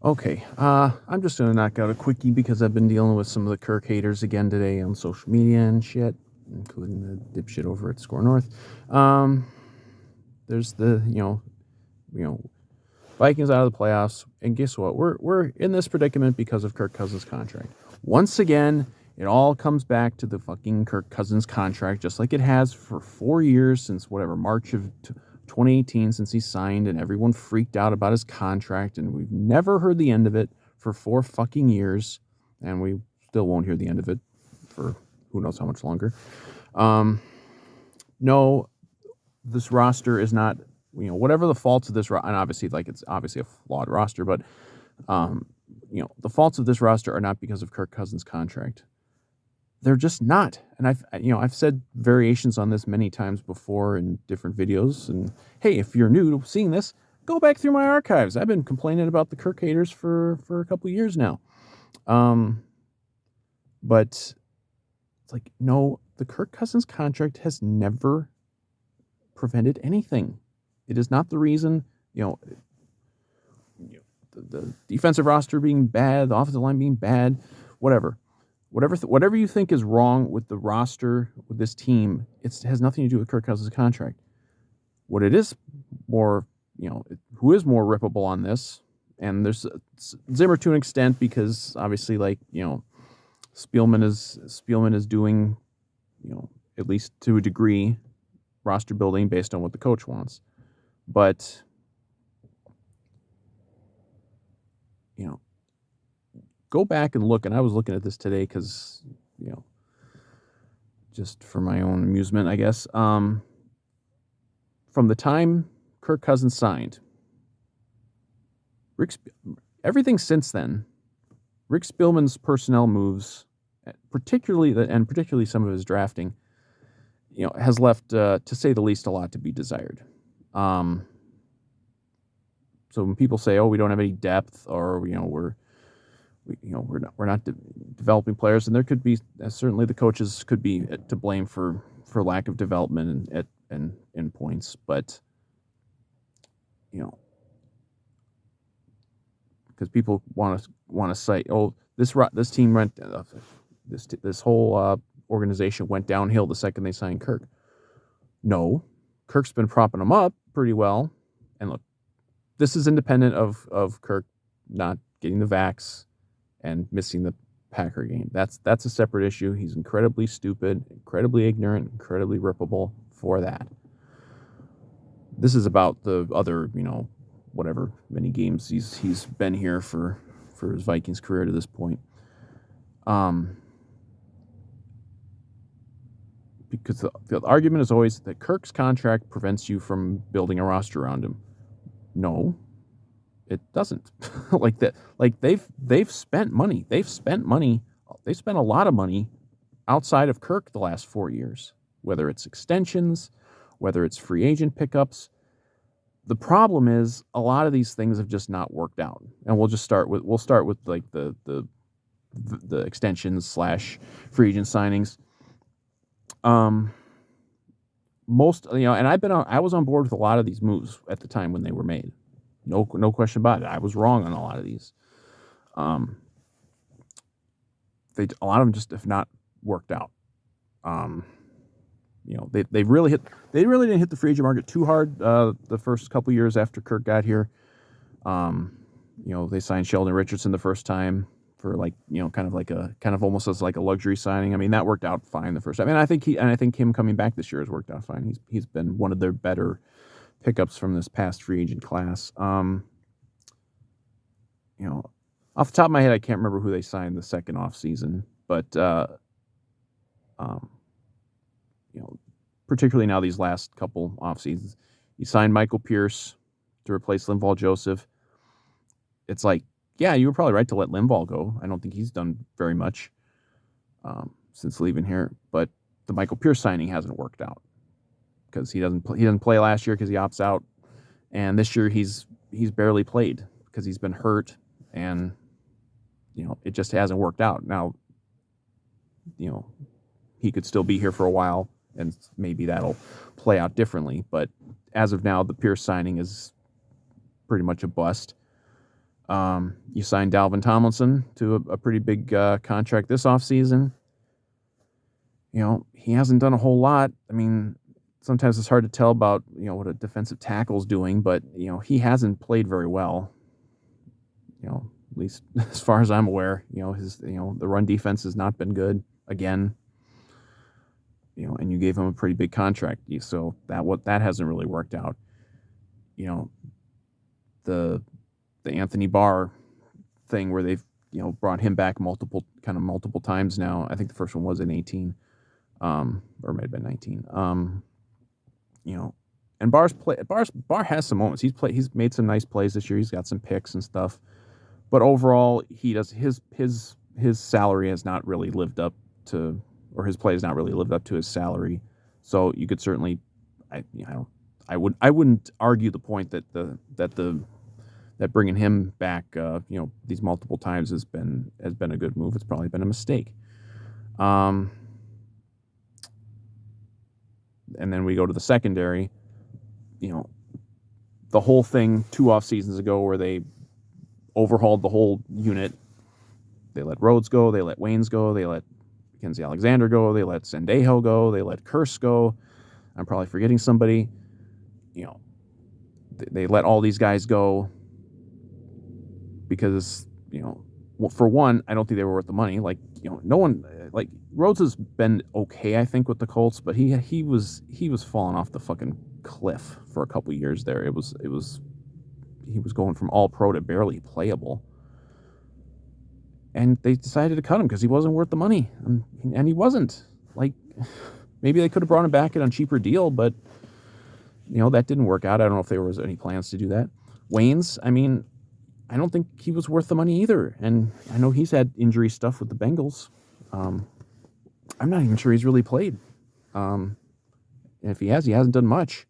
Okay, I'm just gonna knock out a quickie because I've been dealing with some of the Kirk haters again today on social media and shit, including the dipshit over at Score North. Um, there's the you know Vikings out of the playoffs, and guess what? We're in this predicament because of Kirk Cousins' contract. Once again, it all comes back to the fucking Kirk Cousins contract, just like it has for 4 years since whatever March of 2018 since he signed, and everyone freaked out about his contract, and we've never heard the end of it for 4 fucking years, and we still won't hear the end of it for who knows how much longer. No, this roster is not, whatever the faults of this, and obviously, like, it's obviously a flawed roster, but the faults of this roster are not because of Kirk Cousins' contract. They're just not. And I've said variations on this many times before in different videos. And hey, if you're new to seeing this, go back through my archives. I've been complaining about the Kirk haters for a couple of years now. But it's like, no, the Kirk Cousins contract has never prevented anything. It is not the reason, the defensive roster being bad, the offensive line being bad, whatever you think is wrong with the roster, with this team, it has nothing to do with Kirk Cousins' contract. What it is more, who is more rippable on this, and there's Zimmer to an extent because obviously, like, Spielman is doing, at least to a degree, roster building based on what the coach wants. But, go back and look, and I was looking at this today because, just for my own amusement, I guess. From the time Kirk Cousins signed, everything since then, Rick Spielman's personnel moves, particularly some of his drafting, has left, to say the least, a lot to be desired. So when people say, "Oh, we don't have any depth," or we're not developing players, and there could be certainly the coaches could be to blame for lack of development and in points, but because people want to cite, oh, this team went this whole organization went downhill the second they signed Kirk. No, Kirk's been propping them up pretty well, and look, this is independent of Kirk not getting the vax and missing the Packer game. That's a separate issue. He's incredibly stupid, incredibly ignorant, incredibly rippable for that. This is about the other, whatever many games he's been here for his Vikings career to this point. Because the argument is always that Kirk's contract prevents you from building a roster around him. No, it doesn't. Like that. Like they've spent money. They've spent a lot of money outside of Kirk the last 4 years, whether it's extensions, whether it's free agent pickups. The problem is a lot of these things have just not worked out. And we'll start with like the extensions / free agent signings. Most, and I was on board with a lot of these moves at the time when they were made. No question about it. I was wrong on a lot of these. A lot of them just have not worked out. They really didn't hit the free agent market too hard the first couple years after Kirk got here. They signed Sheldon Richardson the first time for kind of almost as like a luxury signing. I mean, that worked out fine the first time. And I think him coming back this year has worked out fine. He's been one of their better pickups from this past free agent class. Off the top of my head, I can't remember who they signed the second off season, but particularly now these last couple off seasons, he signed Michael Pierce to replace Linval Joseph. It's like, yeah, you were probably right to let Linval go. I don't think he's done very much since leaving here, but the Michael Pierce signing hasn't worked out because he doesn't play last year because he opts out, and this year he's barely played because he's been hurt, and it just hasn't worked out. Now, he could still be here for a while, and maybe that'll play out differently. But as of now, the Pierce signing is pretty much a bust. You signed Dalvin Tomlinson to a pretty big contract this offseason. He hasn't done a whole lot. I mean, sometimes it's hard to tell about, what a defensive tackle's doing, but, he hasn't played very well. At least as far as I'm aware, the run defense has not been good again. And you gave him a pretty big contract, so that hasn't really worked out. The Anthony Barr thing where they've brought him back multiple times now. I think the first one was in 18, or it might have been 19. And Barr has some moments. He's made some nice plays this year. He's got some picks and stuff. But overall, his salary has not really lived up to, or his play has not really lived up to his salary. So you could certainly, I wouldn't argue the point that bringing him back, these multiple times has been a good move. It's probably been a mistake. And then we go to the secondary. The whole thing 2 off seasons ago where they overhauled the whole unit. They let Rhodes go. They let Waynes go. They let Mackenzie Alexander go. They let Sendejo go. They let Kearse go. I'm probably forgetting somebody. They let all these guys go because, for one, I don't think they were worth the money. No one, Rhodes has been okay, I think, with the Colts, but he was falling off the fucking cliff for a couple years there. He was going from all pro to barely playable. And they decided to cut him because he wasn't worth the money. And he wasn't. Maybe they could have brought him back at a cheaper deal, but, that didn't work out. I don't know if there was any plans to do that. Waynes, I don't think he was worth the money either. And I know he's had injury stuff with the Bengals. I'm not even sure he's really played. And if he has, he hasn't done much.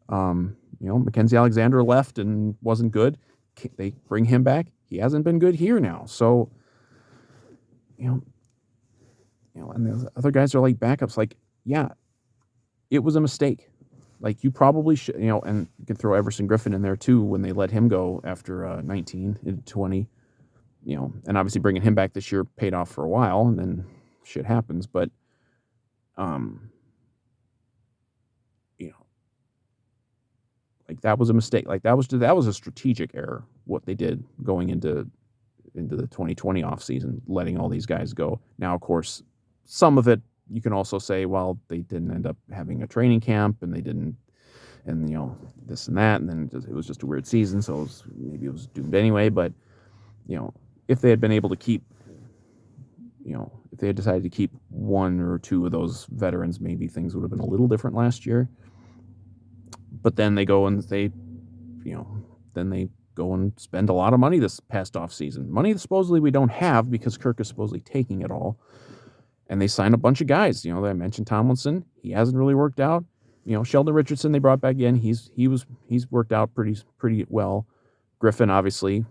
Mackenzie Alexander left and wasn't good. They bring him back. He hasn't been good here now. So, and the other guys are like backups. Yeah, it was a mistake. You probably should, and you can throw Everson Griffin in there too when they let him go after 19 into 20, and obviously bringing him back this year paid off for a while, and then shit happens. But, that was a mistake. That was a strategic error, what they did going into the 2020 offseason, letting all these guys go. Now, of course, some of it you can also say, well, they didn't end up having a training camp, and they didn't, and this and that, and then it was just a weird season, so maybe it was doomed anyway. But if they had been able to keep, if they had decided to keep 1 or 2 of those veterans, maybe things would have been a little different last year. But then they go and spend a lot of money this past off season. Money that supposedly we don't have because Kirk is supposedly taking it all. And they sign a bunch of guys. I mentioned Tomlinson. He hasn't really worked out. Sheldon Richardson they brought back in. He's worked out pretty well. Griffin, obviously.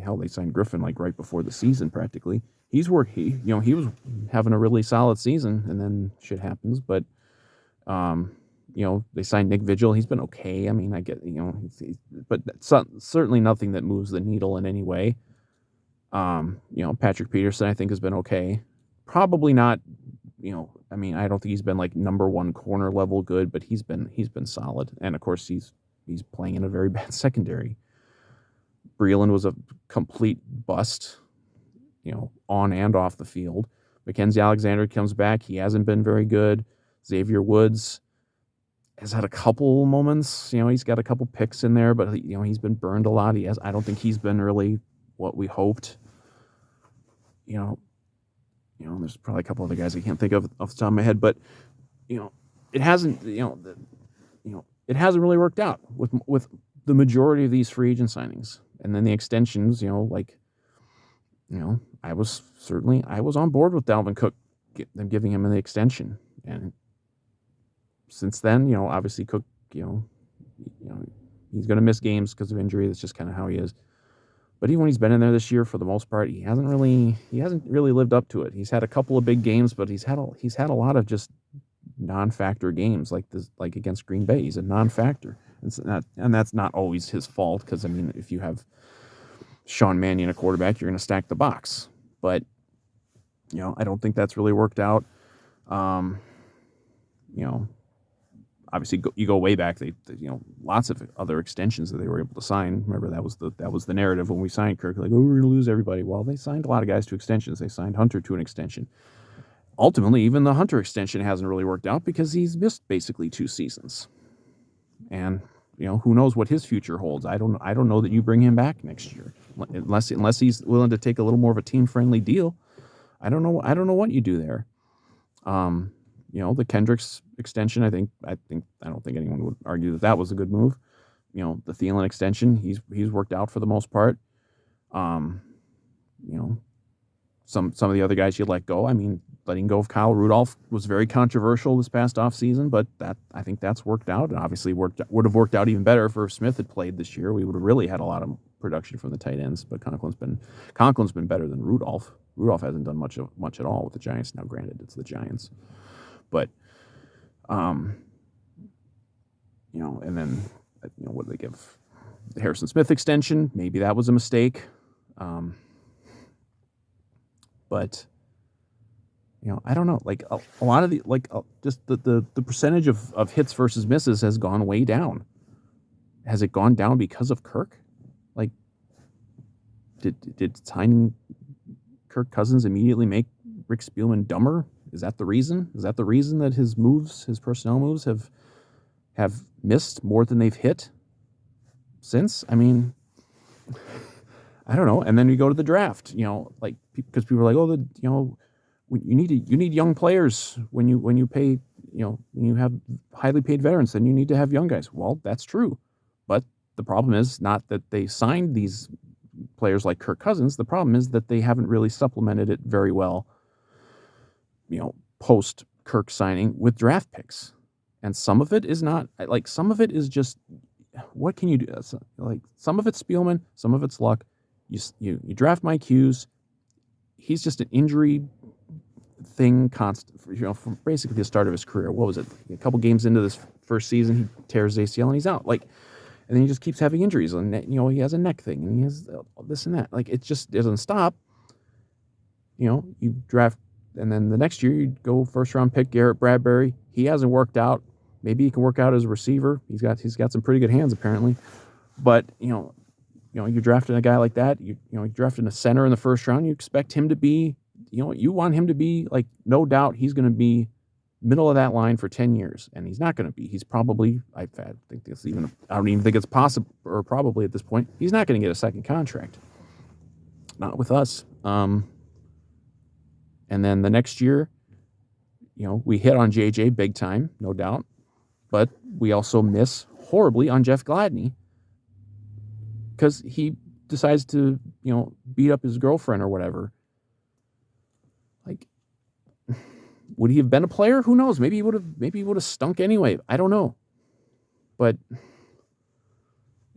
Hell, they signed Griffin right before the season practically. He was having a really solid season, and then shit happens. But they signed Nick Vigil. He's been okay. I get, but certainly nothing that moves the needle in any way. Patrick Peterson, I think, has been okay. Probably not, I don't think he's been number 1 corner level good, but he's been solid. And of course he's playing in a very bad secondary. Breeland was a complete bust, on and off the field. Mackenzie Alexander comes back. He hasn't been very good. Xavier Woods has had a couple moments. He's got a couple picks in there, but he's been burned a lot. I don't think he's been really what we hoped. There's probably a couple other guys I can't think of off the top of my head, but it hasn't it hasn't really worked out with the majority of these free agent signings. And then the extensions, I was on board with Dalvin Cook, them giving him an extension. And since then, obviously Cook, he's going to miss games because of injury. That's just kind of how he is. But even when he's been in there this year, for the most part, he hasn't really lived up to it. He's had a couple of big games, but he's had a lot of just non-factor games like against Green Bay. He's a non-factor. And that's not always his fault because if you have Sean Mannion a quarterback, you're going to stack the box. But, I don't think that's really worked out. You know, obviously you go way back. They lots of other extensions that they were able to sign. Remember that was the narrative when we signed Kirk. Like, oh, we're going to lose everybody. Well, they signed a lot of guys to extensions. They signed Hunter to an extension. Ultimately, even the Hunter extension hasn't really worked out because he's missed basically 2 seasons. And who knows what his future holds. I don't know that you bring him back next year unless he's willing to take a little more of a team friendly deal. I don't know what you do there. The Kendricks extension, I don't think anyone would argue that was a good move. The Thielen extension, he's worked out for the most part. Some of the other guys you let go. I mean, letting go of Kyle Rudolph was very controversial this past offseason, but I think that's worked out, and obviously would have worked out even better if Smith had played this year. We would have really had a lot of production from the tight ends, but Conklin's been better than Rudolph. Rudolph hasn't done much at all with the Giants. Now, granted, it's the Giants, but and then what did they give? The Harrison Smith extension? Maybe that was a mistake. But I don't know. Like a lot of the just the percentage of hits versus misses has gone way down. Has it gone down because of Kirk? Like, did signing Kirk Cousins immediately make Rick Spielman dumber? Is that the reason? Is that the reason that his personnel moves have missed more than they've hit since? I mean, I don't know. And then we go to the draft, because people are like, oh, you need young players when you pay, when you have highly paid veterans, then you need to have young guys. Well, that's true. But the problem is not that they signed these players like Kirk Cousins. The problem is that they haven't really supplemented it very well, post Kirk signing with draft picks. And some of it is not, like, some of it is just, what can you do? Like, some of it's Spielman, some of it's luck. You draft Mike Hughes. He's just an injury thing constant, from basically the start of his career. What was it? A couple games into this first season, he tears his ACL and he's out. Like, and then he just keeps having injuries. And he has a neck thing and he has this and that. Like, it just doesn't stop. You draft, and then the next year you go first round pick Garrett Bradbury. He hasn't worked out. Maybe he can work out as a receiver. He's got some pretty good hands apparently. But you're drafting a guy like that. You're drafting a center in the first round. You expect him to be, you want him to be, like, no doubt he's going to be middle of that line for 10 years, and he's not going to be. He's probably, I don't even think it's possible, or probably at this point, he's not going to get a second contract. Not with us. And then the next year, we hit on JJ big time, no doubt, but we also miss horribly on Jeff Gladney because he decides to, beat up his girlfriend or whatever. Like, would he have been a player? Who knows? Maybe he would have stunk anyway. I don't know. But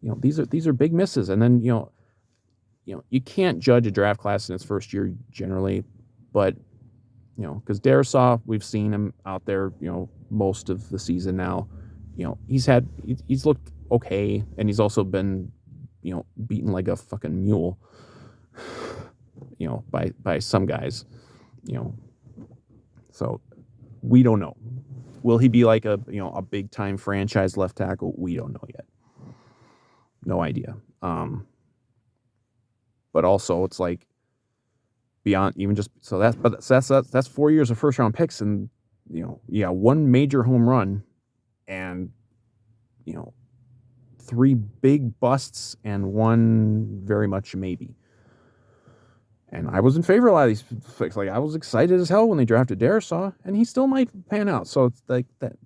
these are big misses. And then you can't judge a draft class in its first year generally, but because Darisaw, we've seen him out there, most of the season now. He's looked okay, and he's also been, beaten like a fucking mule, by some guys, So we don't know. Will he be like a big time franchise left tackle? We don't know yet. No idea. But also it's like beyond even just so that's 4 years of first round picks, and one major home run, and 3 big busts and 1 very much maybe. And I was in favor of a lot of these picks. Like, I was excited as hell when they drafted Darisaw, and he still might pan out. So it's like that,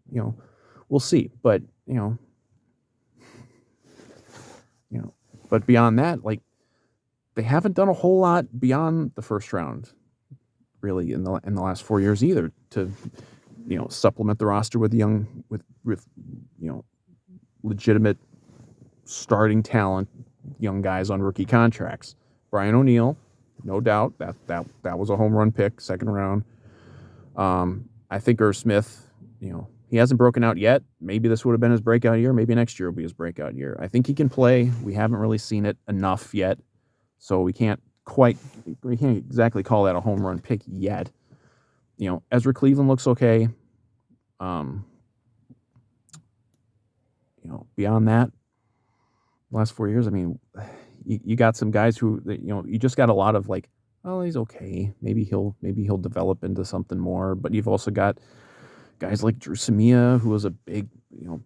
we'll see. But but beyond that, like, they haven't done a whole lot beyond the first round, really, in the last 4 years either, to supplement the roster with legitimate starting talent, young guys on rookie contracts. Brian O'Neill, no doubt that was a home run pick, second round. I think Irv Smith, he hasn't broken out yet. Maybe this would have been his breakout year. Maybe next year will be his breakout year. I think he can play. We haven't really seen it enough yet. So we can't exactly call that a home run pick yet. Ezra Cleveland looks okay. Beyond that, last 4 years, I mean, you got some guys who, you just got a lot of like, oh, he's okay. Maybe he'll develop into something more. But you've also got guys like Drew Samia, who was a big, I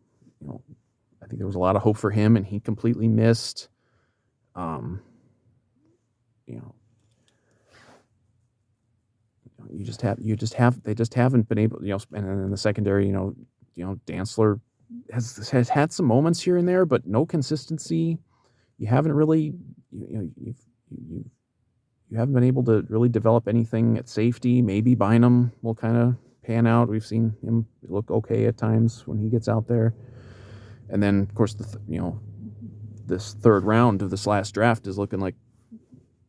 think there was a lot of hope for him, and he completely missed. You know, they just haven't been able, and then in the secondary, Dantzler has had some moments here and there, but no consistency. You haven't really, you haven't been able to really develop anything at safety. Maybe Bynum will kind of pan out. We've seen him look okay at times when he gets out there. And then, of course, this third round of this last draft is looking like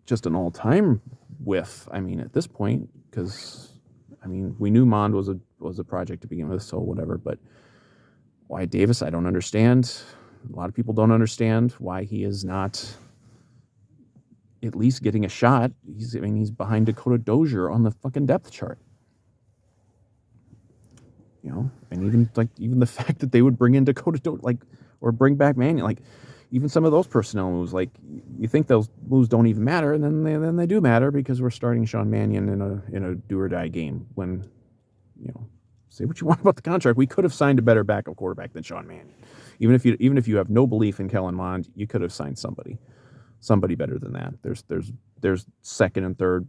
just an all-time whiff. I mean, at this point, because we knew Mond was a project to begin with, so whatever. But Wyatt Davis, I don't understand. A lot of people don't understand why he is not at least getting a shot. He's behind Dakota Dozier on the fucking depth chart. And even the fact that they would bring in Dakota Dozier, or bring back Mannion, even some of those personnel moves, you think those moves don't even matter, and then they do matter because we're starting Sean Mannion in a do or die game. When, say what you want about the contract, we could have signed a better backup quarterback than Sean Mannion. Even if you have no belief in Kellen Mond, you could have signed somebody better than that. There's second and third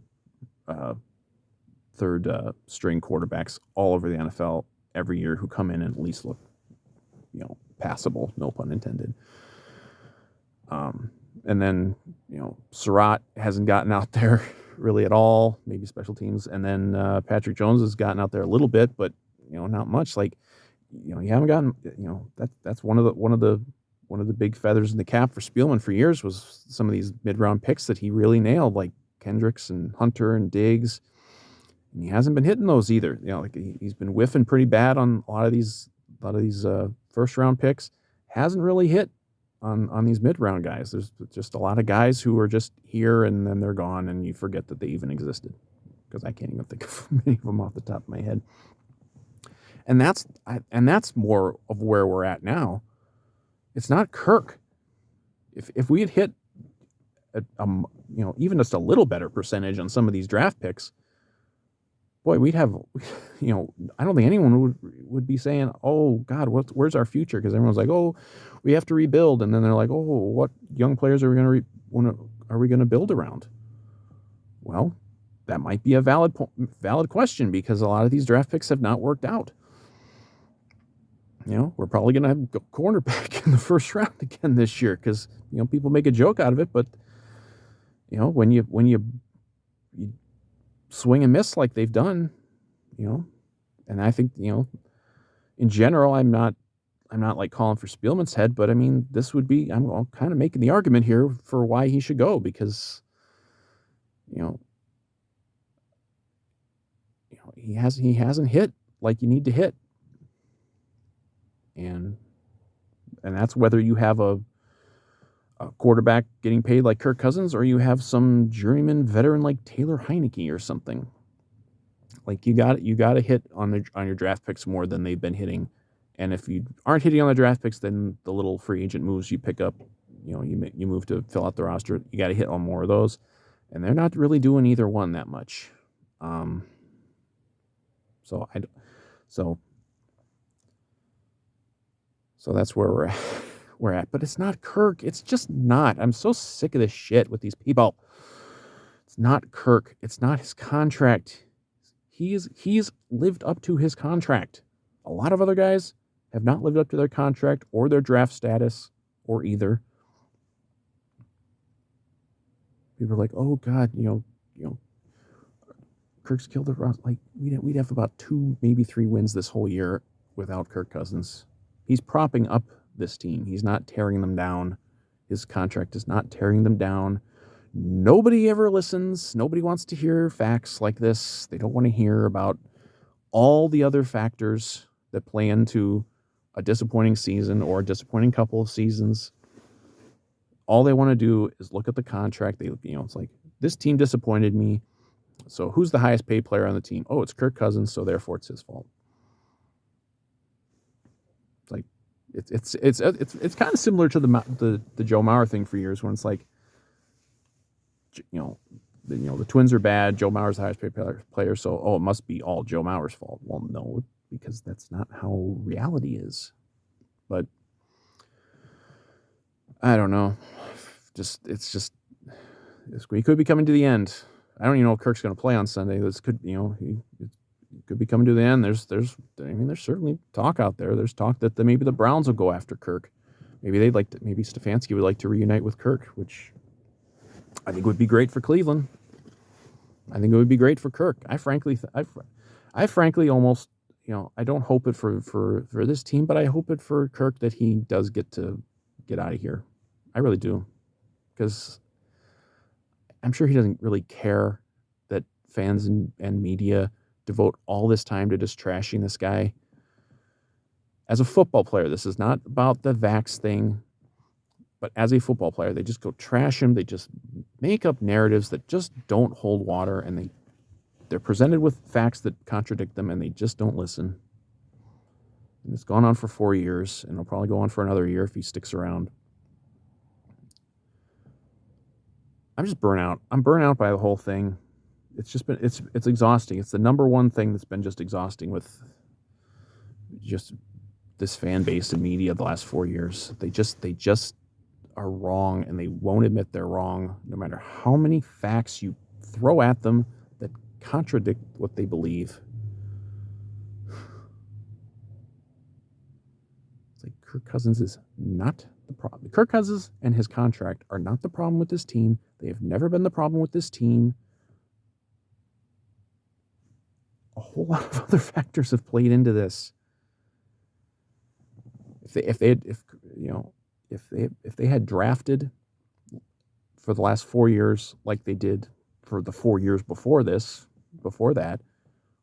string quarterbacks all over the NFL every year who come in and at least look, passable, no pun intended. And then, Surratt hasn't gotten out there really at all, maybe special teams. And then Patrick Jones has gotten out there a little bit, but, not much. You haven't gotten, that's one of the big feathers in the cap for Spielman for years was some of these mid-round picks that he really nailed, like Kendricks and Hunter and Diggs. And he hasn't been hitting those either. He's been whiffing pretty bad on a lot of these first-round picks. Hasn't really hit on these mid-round guys. There's just a lot of guys who are just here and then they're gone, and you forget that they even existed, because I can't even think of many of them off the top of my head. And that's more of where we're at now. It's not Kirk. If we had hit even just a little better percentage on some of these draft picks, boy, we'd have, I don't think anyone would be saying, oh God, where's our future? Because everyone's like, oh, we have to rebuild. And then they're like, oh, what young players are we going to build around? Well, that might be a valid question, because a lot of these draft picks have not worked out. We're probably going to have a cornerback in the first round again this year, because, people make a joke out of it, but, when you swing and miss like they've done, and I think, in general, I'm not like calling for Spielman's head, but this would be, I'm kind of making the argument here for why he should go, because, he hasn't hit like you need to hit. And that's whether you have a quarterback getting paid like Kirk Cousins, or you have some journeyman veteran like Taylor Heineke or something. You got to hit on your draft picks more than they've been hitting. And if you aren't hitting on the draft picks, then the little free agent moves you pick up, you move to fill out the roster, you got to hit on more of those. And they're not really doing either one that much. So that's where we're at. But it's not Kirk. It's just not. I'm so sick of this shit with these people. It's not Kirk. It's not his contract. He's lived up to his contract. A lot of other guys have not lived up to their contract or their draft status, or either. People are like, oh God, Kirk's killed the Ross. We'd have about 2, maybe 3 wins this whole year without Kirk Cousins. He's propping up this team. He's not tearing them down. His contract is not tearing them down. Nobody ever listens. Nobody wants to hear facts like this. They don't want to hear about all the other factors that play into a disappointing season or a disappointing couple of seasons. all they want to do is look at the contract. They, it's like, this team disappointed me. So who's the highest paid player on the team? Oh, it's Kirk Cousins, so therefore it's his fault. It's like it's kind of similar to the Joe Mauer thing for years, when it's like, the Twins are bad. Joe Mauer's the highest paid player, so it must be all Joe Mauer's fault. Well, no, because that's not how reality is. But I don't know. We could be coming to the end. I don't even know if Kirk's going to play on Sunday. This could, he could be coming to the end. There's certainly talk out there. There's talk that maybe the Browns will go after Kirk. Maybe maybe Stefanski would like to reunite with Kirk, which I think would be great for Cleveland. I think it would be great for Kirk. I frankly almost, I don't hope it for this team, but I hope it for Kirk that he does get out of here. I really do, because I'm sure he doesn't really care that fans and media devote all this time to just trashing this guy. As a football player, this is not about the vax thing, but as a football player, they just go trash him. They just make up narratives that just don't hold water, and they're presented with facts that contradict them, and they just don't listen. And it's gone on for 4 years, and it'll probably go on for another year if he sticks around. I'm just burnt out. I'm burnt out by the whole thing. It's just been, it's exhausting. It's the number one thing that's been just exhausting with just this fan base and media the last 4 years. They just are wrong, and they won't admit they're wrong, no matter how many facts you throw at them that contradict what they believe. It's like Kirk Cousins is not the problem. Kirk Cousins and his contract are not the problem with this team. They have never been the problem with this team. A whole lot of other factors have played into this. If they had drafted for the last 4 years like they did for the 4 years before that,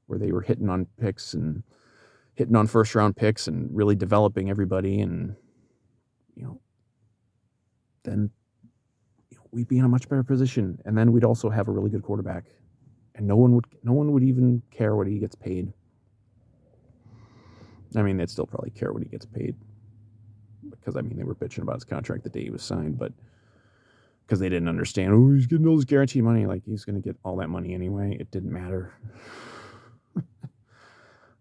where they were hitting on picks and hitting on first round picks and really developing everybody, and then we'd be in a much better position, and then we'd also have a really good quarterback, and no one would even care what he gets paid. I mean, they'd still probably care what he gets paid, because they were bitching about his contract the day he was signed, but because they didn't understand, he's getting all this guaranteed money, like he's going to get all that money anyway. It didn't matter.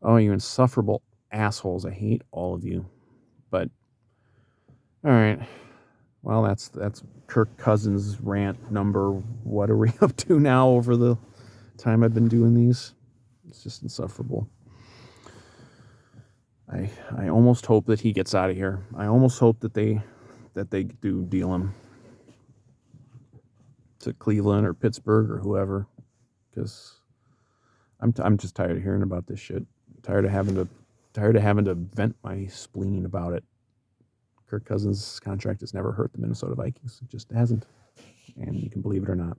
Oh, you insufferable assholes. I hate all of you. But all right. Well, that's Kirk Cousins rant number. What are we up to now over the time I've been doing these? It's just insufferable. I almost hope that he gets out of here. I almost hope that they do deal him to Cleveland or Pittsburgh or whoever, because I'm just tired of hearing about this shit. Tired of having to vent my spleen about it. Kirk Cousins' contract has never hurt the Minnesota Vikings. It just hasn't, and you can believe it or not.